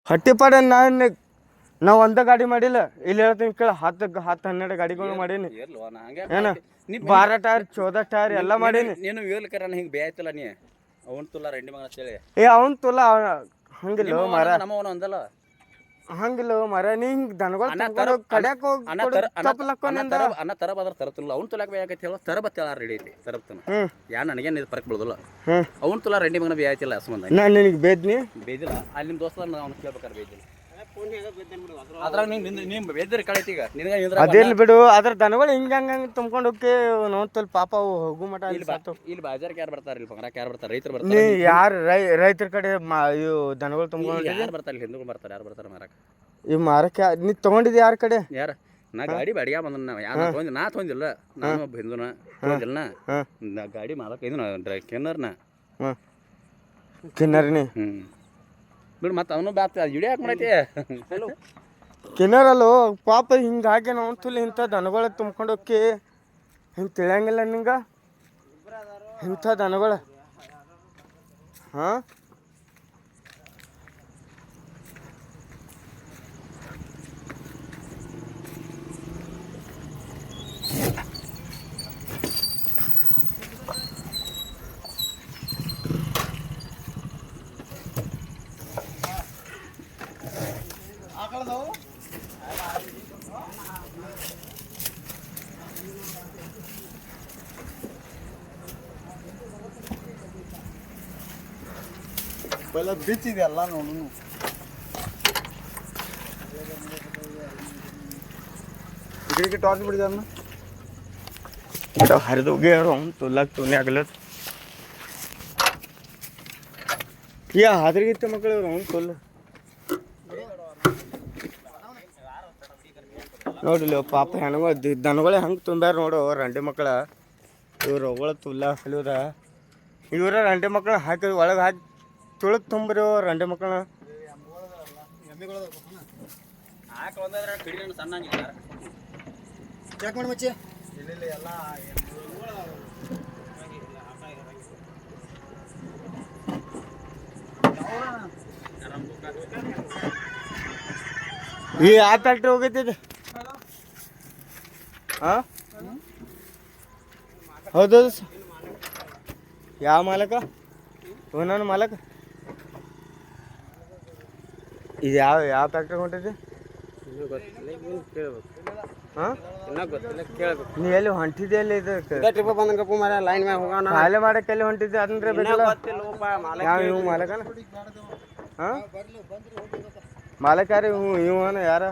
ಹಟ್ಟಿಪಾಡ ನಾವು ಒಂದ ಗಾಡಿ ಮಾಡಿಲ್ಲ ಇಲ್ಲಿ ಹೇಳ್ತೀನಿ ಕೇಳ 10-12 ಗಾಡಿಗಳು ಮಾಡೀನಿ ಏನ 12 ಟೈರ್ 14 ಟೈರ್ ಎಲ್ಲ ಮಾಡೀನಿ ನೀನು ಹೇಳ್ಕರ ಹಿಂಗೆ ಬೇಯ್ತಿಲ್ಲ ನೀ ಅವನ್ ತುಲ್ಲ ರೆಂಡಿ ಮಗ ಅಂತೇಳಿ ಅವನ್ ತುಲ್ಲ ಹಂಗಿಲ್ಲ ಮರ ನಮ್ಮವನ ಒಂದಲ್ಲ ಹಂಗಿಲ್ಲ ಮರ ನೀ ಹಿಂಗೆ ದನಗಳು ಕಡ್ಯಾಕ ಅನ್ನ ತರಬ ಅದ್ರ ತರತಿಲ್ಲ ಅವ್ನು ತುಲಾಕ ಬೇಕೈತಿ ಹೇಳ ತರಬತ್ತ ರೆಡಿ ಐತಿ ತರಬ್ತಾನ ಯಾ ನನಗೇನು ಇದು ಪರಕ್ ಬಿಡೋದಿಲ್ಲ ಅವ್ನು ತುಲ ರೆಂಡಿ ಮಗನ ಬೇಯ್ತಿಲ್ಲ ಅಸಂಬಂಧ ನಾನು ನಿನಗೆ ಬೇದ್ನಿ ಬೇಯ್ದಿಲ್ಲ ಅಲ್ಲಿ ನಿಮ್ಮ ದೋಸ್ತ ಅವ್ನು ಕೇಳ್ಬೇಕಾರೆ ಬೇಯ್ದಿಲ್ಲ ಅದ್ರಾಗ ನೀವು ಬೇಯ್ದಿರ ಕಳೈತಿ ಈಗ ಅದೇನು ಬಿಡು ಅದ್ರ ದನಗಳು ಹಿಂಗೆ ತುಂಬ್ಕೊಂಡು ಹೋಗಿ ನೋಡ್ತಲ್ ಪಾಪ ಅವು ಹೋಗು ಮಟ ಇಲ್ಲಿ ಬಾಜಾರ್ಗೆ ಯಾರು ಬರ್ತಾರೆ ಇಲ್ಲಿ ಬಂಗಾರಕ್ಕೆ ಯಾರು ಬರ್ತಾರೆ ರೈತರು ನೀ ಬರ್ತಾರೆ ಯಾರು ರೈತರ ಕಡೆ ಇವು ದನಗಳು ತುಂಬ್ಕೊಂಡು ಯಾರು ಬರ್ತಾರೆ ಇಲ್ಲಿ ಹಿಂದೂ ಬರ್ತಾರೆ ಯಾರು ಬರ್ತಾರೆ ಮಾರಕ್ಕೆ ಇವು ಮಾರಕ್ಕೆ ನೀ ತೊಗೊಂಡಿದ್ದು ಯಾರ ಕಡೆ ಯಾರು ನಾ ಗಾಡಿ ಬಾಡಿಗೆ ಬಂದ ಯಾರು ನಾ ತೊಗೊಂಡಿಲ್ಲ ನಾನು ಒಬ್ಬ ಹಿಂದೂನ ತೊಗೊಂಡಿಲ್ಲ ನಾ ಗಾಡಿ ಮಾಲಕ್ಕೆ ಇದು ಕೆನ್ನರ್ನ ಕಿನ್ನರ್ನಿ ಬಿಡು ಮತ್ತೆ ಅವನು ಬ್ಯಾತ್ ಇಡಿ ಯಾಕೆ ಮಾಡೈತಿ ಕಿನ್ನರಲ್ಲೋ ಪಾಪ ಹಿಂಗಾಗಿ ನಾವು ತುಲಿ ಇಂಥ ದನಗಳ ತುಂಬ್ಕೊಂಡು ಹೋಗಿ ಹಿಂಗೆ ತಿಳಿಯಂಗಿಲ್ಲ ನಿಂಗೆ ಇಂಥ ದನಗಳ ಹಾಂ ಪೈಲ ಬೀಚ್ ಇದೆ ಎಲ್ಲ ನೋಡು ಇದಕ್ಕೆ ಟಾರ್ಚ್ ಬಿಡಿದಾರನ ಹರಿದು ಹೋಗ್ಯಾರ ಅವ್ನು ತುಲಾಕ್ ತುನಿ ಆಗ್ಲತ್ ಯಾ ಹಾದ್ರಿಗಿತ್ತ ಮಕ್ಕಳು ಅವ್ನು ತುಲ್ಲ ನೋಡಿಲ್ಲ ಪಾಪ ಹೆಣ್ಗಳು ದನಗಳೇ ಹಂಗೆ ತುಂಬ್ಯಾರ ನೋಡು ರಂಡಿ ಮಕ್ಕಳ ಇವ್ರು ಅವುಗಳ ತುಲ್ಲ ಕಲಿಯೋದ ಇವ್ರ ರಂಡಿ ಮಕ್ಕಳ ಹಾಕಿ ಒಳಗೆ ಹಾಕಿ ತುಳಕ್ ತುಂಬ್ರಿ ರಂಡಿ ಮಕ್ಕಳ ಚೆಕ್ ಮಾಡಿ ಮಚ್ಚಿ ಈ ಯಾವ ಫ್ಯಾಕ್ಟ್ರಿ ಹೋಗೈತಿದೆ ಹಾಂ ಹೌದು ಯಾವ ಮಾಲಕ ಓನರ್ ಮಾಲಕ ಇದು ಯಾವ ಫ್ಯಾಕ್ಟ್ರಿ ಹೊಂಟೈತಿ ಹಾಂ ನೀ ಎಲ್ಲಿ ಹೊಂಟಿದ್ದೆ ಎಲ್ಲಿ ಇದು ಲೈನ್ ಮ್ಯಾಗ ಹೋಗೋಣ ಖಾಲಿ ಮಾಡಕ್ಕೆ ಎಲ್ಲಿ ಹೊಂಟಿದ್ದೆ ಅಂದ್ರೆ ಬೇಕಲ್ಲ ಯಾವ ಇವು ಮಾಲಕನ ಹಾಂ ಮಾಲಕ ಯಾರು ಇವನ ಯಾರ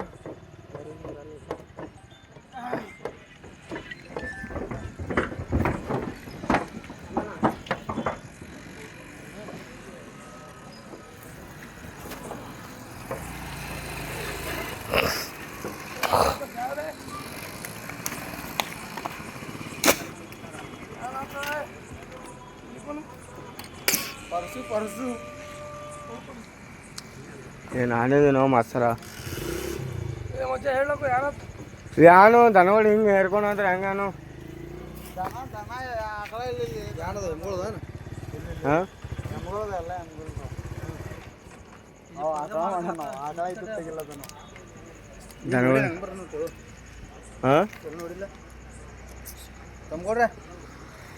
ಪರ್ಸು ಏನು ಆನೇದೇನೋ ಮಾಸ್ತರ ಹೇಳಬೇಕು ಯಾರು ಯಾನು ದನಗಳು ಹಿಂಗೆ ಹೇರ್ಕೊಂಡು ಅಂದ್ರೆ ಹೆಂಗಾನು ಹಾಂ ದನಗಳು ಹಾಂ ತಂಬ್ಕೊಡ್ರೆ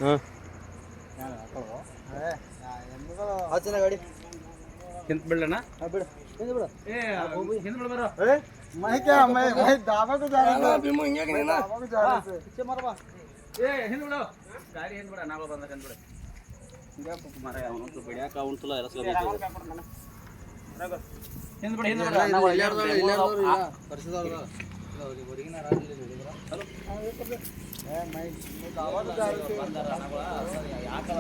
ಹಾಂ ಹಚ್ಚಿನ ಗಾಡಿ ಹಿಂದ್ ಬಿಡೋಣ ಬಿಡು ಹಿಂದೆ ಬಿಡು ಹಿಂದ್ ಬಿಡ ಬರೋ ಮೈಕೆ ಮೈ ದಾಬಾಕು ಜಾಗ ಭೀಮು ಹಿಂಗೆ ದಾಬಾಕು ಜಾಗ ಇಚ್ಚೆ ಮಾರಬಾ ಹಿಂದ್ ಬಿಡು ಗಾಡಿ ಹಿಂದ್ ಬಿಡ ನಾವ ಬಂದ ಹಿಂದ್ ಬಿಡು ಹಿಂಗ ಮರ ಅವನು ಬಿಡ್ಯಾಕ ಅವನು ತುಲ ಎಲ್ಲ ಹಿಂದ್ ಬಿಡು ಹಿಂದ್ ಬಿಡ ನಾವು ಇಲ್ಲ ಪರಿಸರದಲ್ಲ ಹೊರಗಿನ ರಾಜ್ಯದಲ್ಲಿ ನೋಡಿದ್ರ ಮೈ ದಾಬಾಕು ಜಾಗ ಬಂದರ ಯಾಕಲ